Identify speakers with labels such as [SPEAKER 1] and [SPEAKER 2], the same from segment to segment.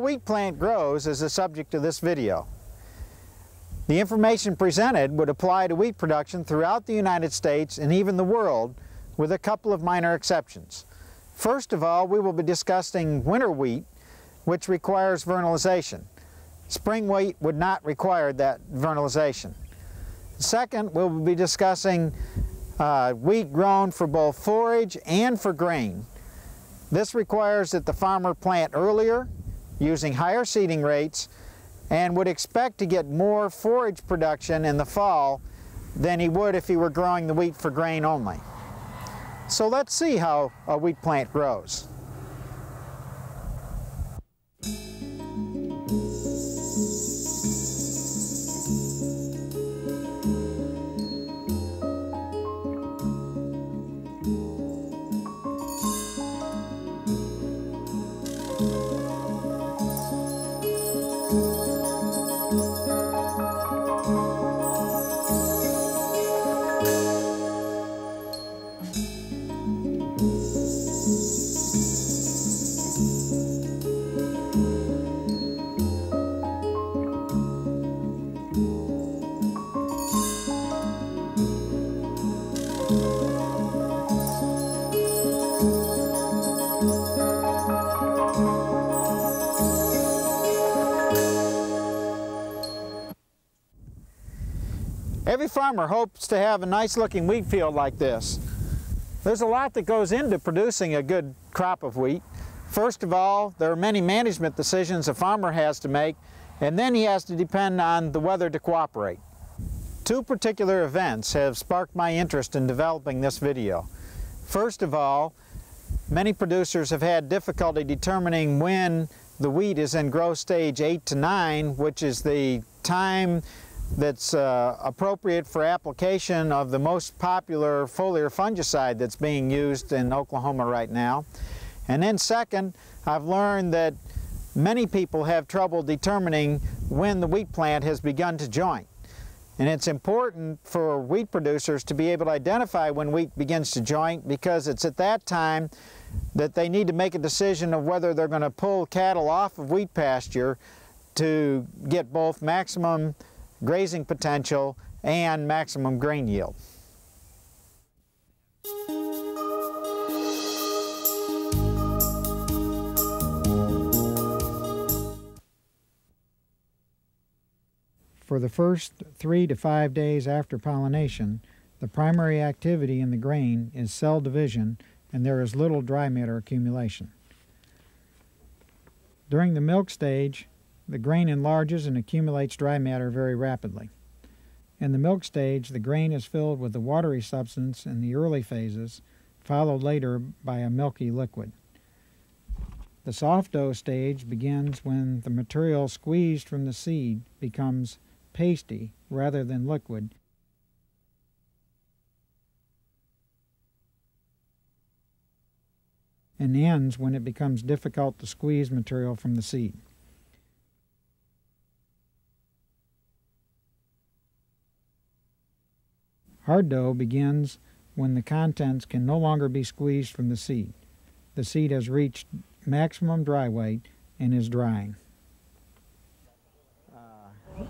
[SPEAKER 1] wheat plant grows is the subject of this video. The information presented would apply to wheat production throughout the United States and even the world, with a couple of minor exceptions. First of all, we will be discussing winter wheat, which requires vernalization. Spring wheat would not require that vernalization. Second, we'll be discussing wheat grown for both forage and for grain. This requires that the farmer plant earlier, using higher seeding rates, and would expect to get more forage production in the fall than he would if he were growing the wheat for grain only. So let's see how a wheat plant grows. Every farmer hopes to have a nice looking wheat field like this. There's a lot that goes into producing a good crop of wheat. First of all, there are many management decisions a farmer has to make, and then he has to depend on the weather to cooperate. Two particular events have sparked my interest in developing this video. First of all, many producers have had difficulty determining when the wheat is in growth stage 8 to 9, which is the time that's appropriate for application of the most popular foliar fungicide that's being used in Oklahoma right now. And then second, I've learned that many people have trouble determining when the wheat plant has begun to joint. And it's important for wheat producers to be able to identify when wheat begins to joint, because it's at that time that they need to make a decision of whether they're going to pull cattle off of wheat pasture to get both maximum grazing potential and maximum grain yield.
[SPEAKER 2] For the first 3 to 5 days after pollination, the primary activity in the grain is cell division, and there is little dry matter accumulation. During the milk stage, the grain enlarges and accumulates dry matter very rapidly. In the milk stage, the grain is filled with the watery substance in the early phases, followed later by a milky liquid. The soft dough stage begins when the material squeezed from the seed becomes pasty rather than liquid, and ends when it becomes difficult to squeeze material from the seed. Hard dough begins when the contents can no longer be squeezed from the seed. The seed has reached maximum dry weight and is drying.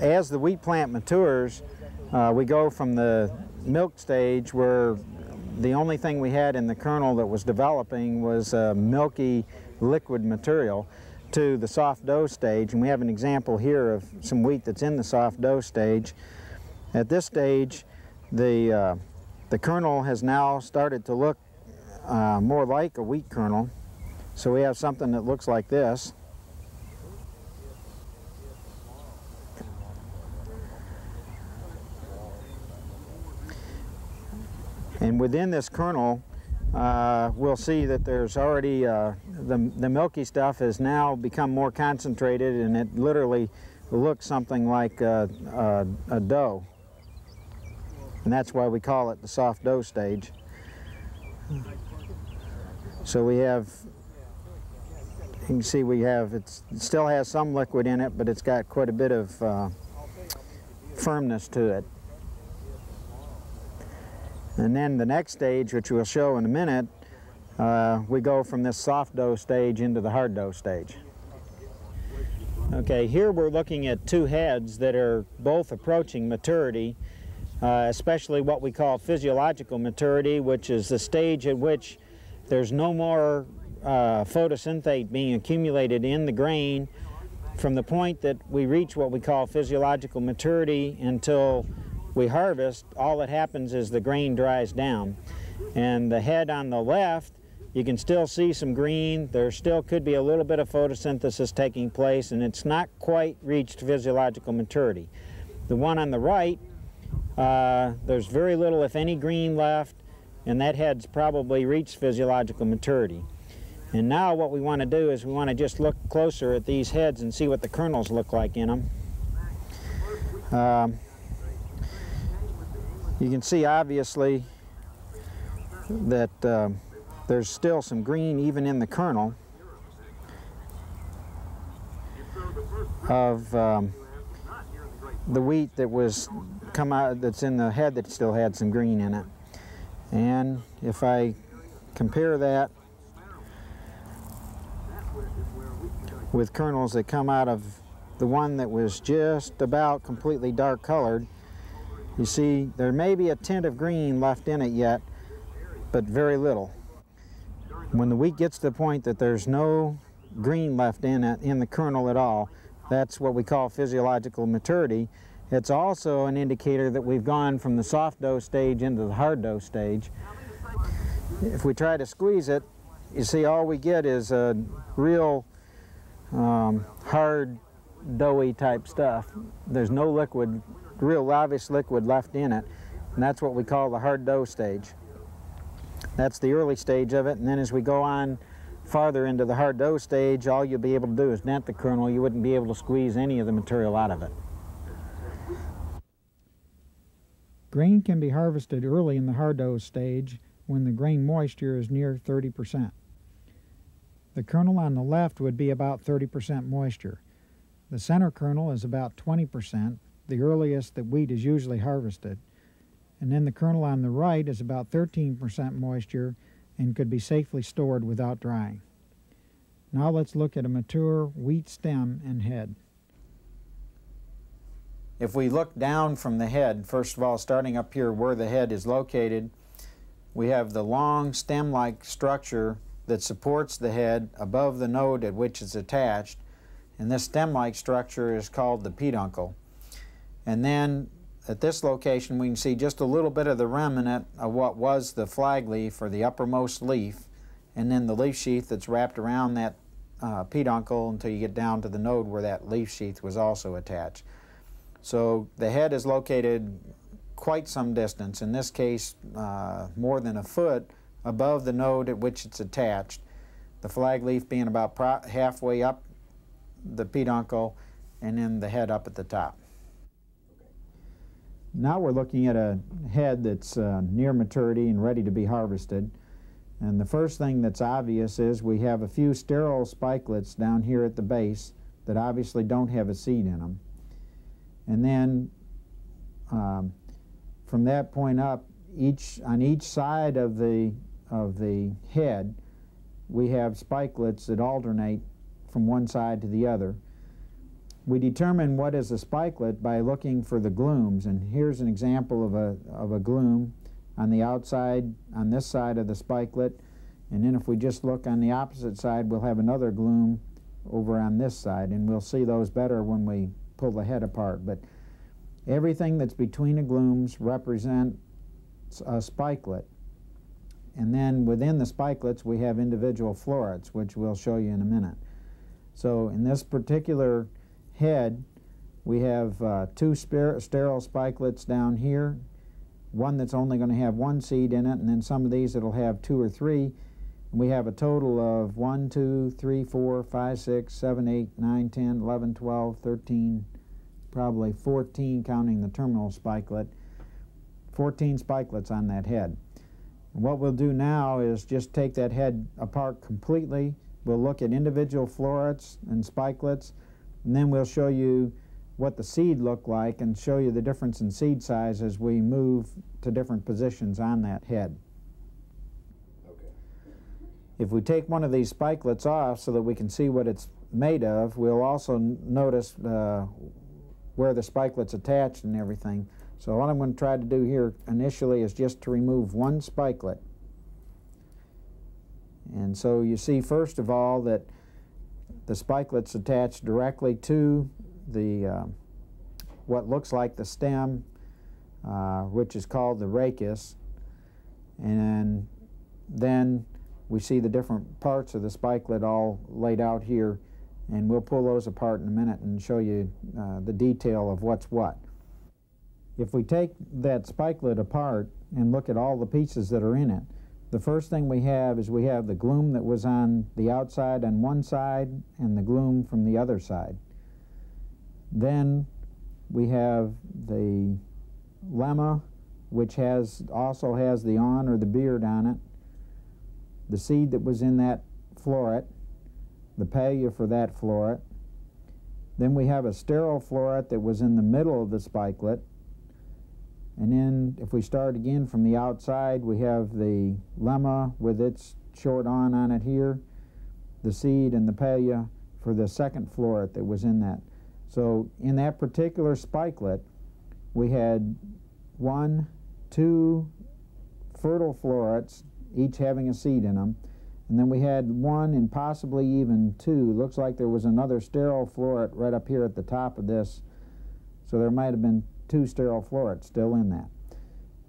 [SPEAKER 1] As the wheat plant matures, we go from the milk stage, where the only thing we had in the kernel that was developing was milky liquid material, to the soft dough stage, and we have an example here of some wheat that's in the soft dough stage. At this stage, the kernel has now started to look more like a wheat kernel. So we have something that looks like this. And within this kernel, we'll see that there's already, the milky stuff has now become more concentrated, and it literally looks something like a dough. And that's why we call it the soft dough stage. So we have, you can see we have, it still has some liquid in it, but it's got quite a bit of firmness to it. And then the next stage, which we'll show in a minute, we go from this soft dough stage into the hard dough stage. Okay, here we're looking at two heads that are both approaching maturity, especially what we call physiological maturity, which is the stage at which there's no more photosynthate being accumulated in the grain from the point that we reach what we call physiological maturity until we harvest. All that happens is the grain dries down. And the head on the left, you can still see some green. There still could be a little bit of photosynthesis taking place, and it's not quite reached physiological maturity. The one on the right, there's very little, if any, green left, and that head's probably reached physiological maturity. And now what we want to do is we want to just look closer at these heads and see what the kernels look like in them. You can see obviously that there's still some green even in the kernel of the wheat that was come out, that's in the head that still had some green in it. And if I compare that with kernels that come out of the one that was just about completely dark colored, you see there may be a tint of green left in it yet, but very little. When the wheat gets to the point that there's no green left in it, in the kernel at all, that's what we call physiological maturity. It's also an indicator that we've gone from the soft dough stage into the hard dough stage. If we try to squeeze it, you see all we get is a real hard, doughy type stuff. There's no liquid, real obvious liquid left in it, and that's what we call the hard dough stage. That's the early stage of it, and then as we go on farther into the hard dough stage, all you'll be able to do is dent the kernel. You wouldn't be able to squeeze any of the material out of it.
[SPEAKER 2] Grain can be harvested early in the hard dough stage when the grain moisture is near 30%. The kernel on the left would be about 30% moisture. The center kernel is about 20%, the earliest that wheat is usually harvested. And then the kernel on the right is about 13% moisture and could be safely stored without drying. Now let's look at a mature wheat stem and head.
[SPEAKER 1] If we look down from the head, first of all, starting up here where the head is located, we have the long stem-like structure that supports the head above the node at which it's attached, and this stem-like structure is called the peduncle. And then at this location we can see just a little bit of the remnant of what was the flag leaf or the uppermost leaf, and then the leaf sheath that's wrapped around that peduncle until you get down to the node where that leaf sheath was also attached. So the head is located quite some distance, in this case more than a foot above the node at which it's attached, the flag leaf being about halfway up the peduncle and then the head up at the top. Now we're looking at a head that's near maturity and ready to be harvested. And the first thing that's obvious is we have a few sterile spikelets down here at the base that obviously don't have a seed in them. And then from that point up, on each side of the head, we have spikelets that alternate from one side to the other. We determine what is a spikelet by looking for the glooms, and here's an example of a gloom on the outside, on this side of the spikelet, and then if we just look on the opposite side, we'll have another gloom over on this side, and we'll see those better when we pull the head apart. But everything that's between the glooms represents a spikelet. And then within the spikelets we have individual florets, which we'll show you in a minute. So in this particular head we have two sterile spikelets down here, one that's only going to have one seed in it, and then some of these that'll have 2 or 3. And we have a total of 1, 2, 3, 4, 5, 6, 7, 8, 9, 10, 11, 12, 13, probably 14 counting the terminal spikelet, 14 spikelets on that head. And what we'll do now is just take that head apart completely. We'll look at individual florets and spikelets, and then we'll show you what the seed looked like and show you the difference in seed size as we move to different positions on that head. Okay. If we take one of these spikelets off so that we can see what its made of. We'll also notice where the spikelet's attached and everything. So what I'm going to try to do here initially is just to remove one spikelet. And so you see first of all that the spikelet's attached directly to the what looks like the stem, which is called the rachis, and then we see the different parts of the spikelet all laid out here, and we'll pull those apart in a minute and show you the detail of what's what. If we take that spikelet apart and look at all the pieces that are in it, the first thing we have is we have the glume that was on the outside on one side and the glume from the other side. Then we have the lemma, which also has the awn or the beard on it, the seed that was in that floret, the palea for that floret. Then we have a sterile floret that was in the middle of the spikelet. And then if we start again from the outside, we have the lemma with its short awn on it here, the seed and the palea for the second floret that was in that. So in that particular spikelet, we had 1, 2 fertile florets, each having a seed in them. And then we had 1 and possibly even 2. Looks like there was another sterile floret right up here at the top of this. So there might have been 2 sterile florets still in that.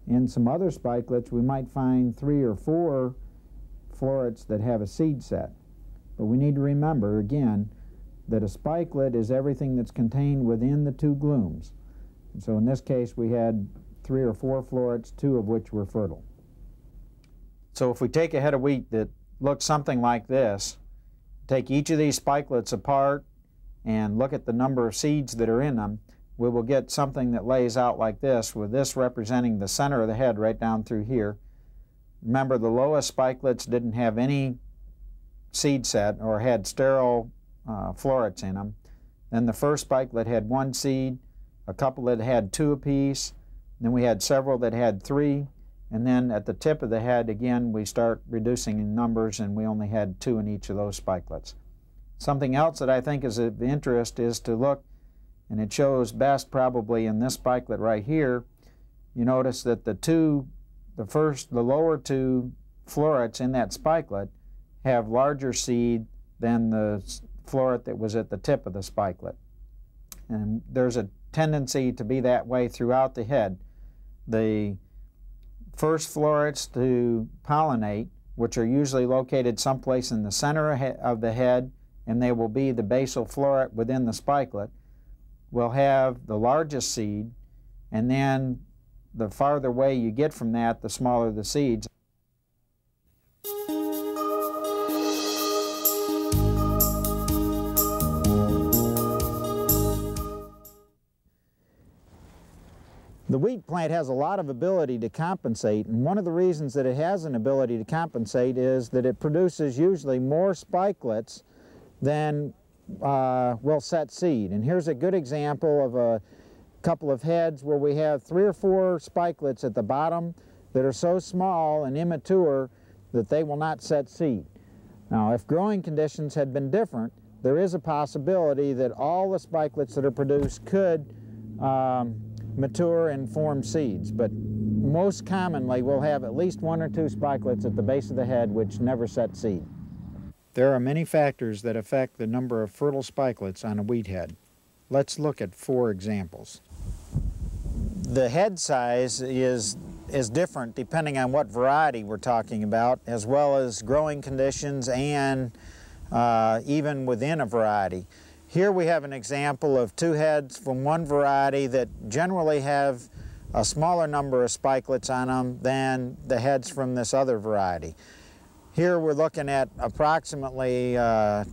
[SPEAKER 1] In some other spikelets, we might find 3 or 4 florets that have a seed set. But we need to remember, again, that a spikelet is everything that's contained within the 2 glumes. And so in this case, we had 3 or 4 florets, 2 of which were fertile. So if we take a head of wheat that looks something like this, take each of these spikelets apart and look at the number of seeds that are in them, we will get something that lays out like this, with this representing the center of the head right down through here. Remember, the lowest spikelets didn't have any seed set or had sterile florets in them. Then the first spikelet had 1 seed, a couple that had 2 apiece, then we had several that had 3, and then at the tip of the head again we start reducing in numbers and we only had 2 in each of those spikelets. Something else that I think is of interest is to look, and it shows best probably in this spikelet right here. You notice that the lower 2 florets in that spikelet have larger seed than the floret that was at the tip of the spikelet. And there's a tendency to be that way throughout the head. The first florets to pollinate, which are usually located someplace in the center of the head, and they will be the basal floret within the spikelet, will have the largest seed, and then the farther away you get from that, the smaller the seeds. The wheat plant has a lot of ability to compensate, and one of the reasons that it has an ability to compensate is that it produces usually more spikelets than will set seed. And here's a good example of a couple of heads where we have 3 or 4 spikelets at the bottom that are so small and immature that they will not set seed. Now, if growing conditions had been different, there is a possibility that all the spikelets that are produced could mature and form seeds, but most commonly we'll have at least 1 or 2 spikelets at the base of the head which never set seed. There are many factors that affect the number of fertile spikelets on a wheat head. Let's look at 4 examples. The head size is different depending on what variety we're talking about, as well as growing conditions and even within a variety. Here we have an example of 2 heads from one variety that generally have a smaller number of spikelets on them than the heads from this other variety. Here we're looking at approximately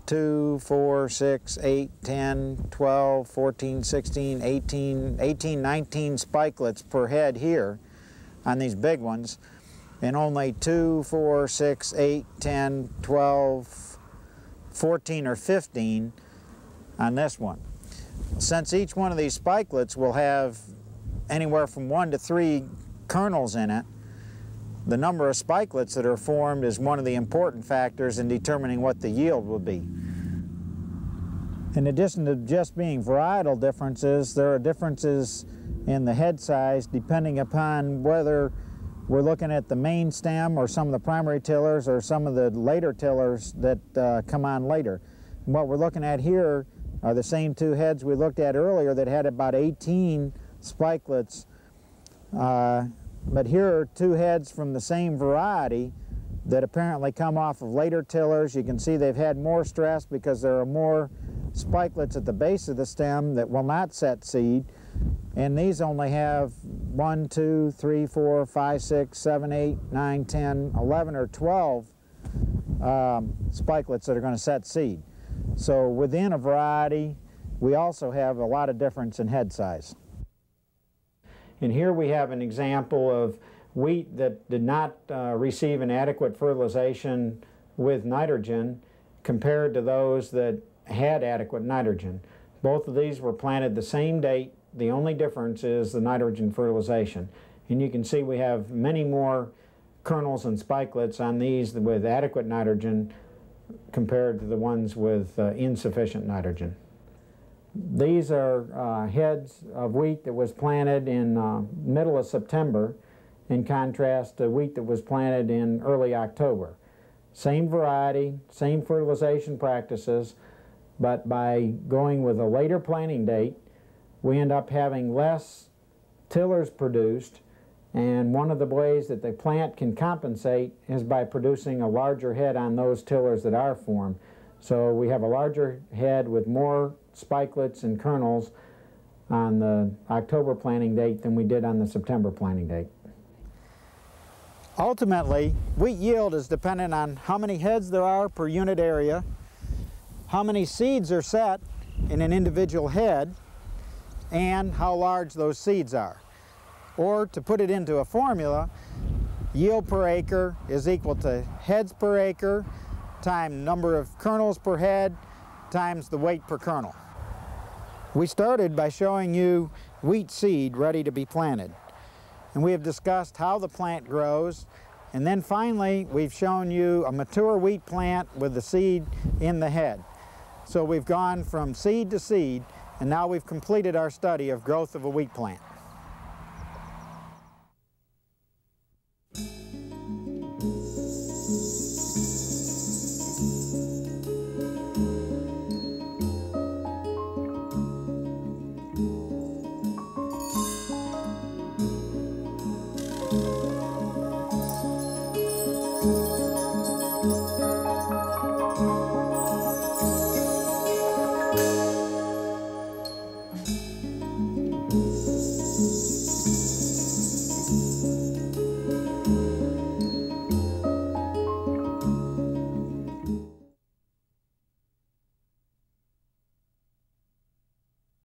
[SPEAKER 1] 2, 4, 6, 8, 10, 12, 14, 16, 18, 19 spikelets per head here on these big ones, and only 2, 4, 6, 8, 10, 12, 14 or 15 on this one. Since each one of these spikelets will have anywhere from 1 to 3 kernels in it, the number of spikelets that are formed is one of the important factors in determining what the yield will be. In addition to just being varietal differences, there are differences in the head size depending upon whether we're looking at the main stem or some of the primary tillers or some of the later tillers that come on later. And what we're looking at here are the same two heads we looked at earlier that had about 18 spikelets. But here are two heads from the same variety that apparently come off of later tillers. You can see they've had more stress because there are more spikelets at the base of the stem that will not set seed. And these only have 1, 2, 3, 4, 5, 6, 7, 8, 9, 10, 11, or 12 spikelets that are going to set seed. So within a variety, we also have a lot of difference in head size. And here we have an example of wheat that did not receive an adequate fertilization with nitrogen compared to those that had adequate nitrogen. Both of these were planted the same date. The only difference is the nitrogen fertilization. And you can see we have many more kernels and spikelets on these with adequate nitrogen compared to the ones with insufficient nitrogen. These are heads of wheat that was planted in middle of September, in contrast to wheat that was planted in early October. Same variety, same fertilization practices, but by going with a later planting date, we end up having less tillers produced, and one of the ways that the plant can compensate is by producing a larger head on those tillers that are formed. So we have a larger head with more spikelets and kernels on the October planting date than we did on the September planting date. Ultimately, wheat yield is dependent on how many heads there are per unit area, how many seeds are set in an individual head, and how large those seeds are. Or to put it into a formula, yield per acre is equal to heads per acre times number of kernels per head times the weight per kernel. We started by showing you wheat seed ready to be planted. And we have discussed how the plant grows, and then finally we've shown you a mature wheat plant with the seed in the head. So we've gone from seed to seed, and now we've completed our study of growth of a wheat plant.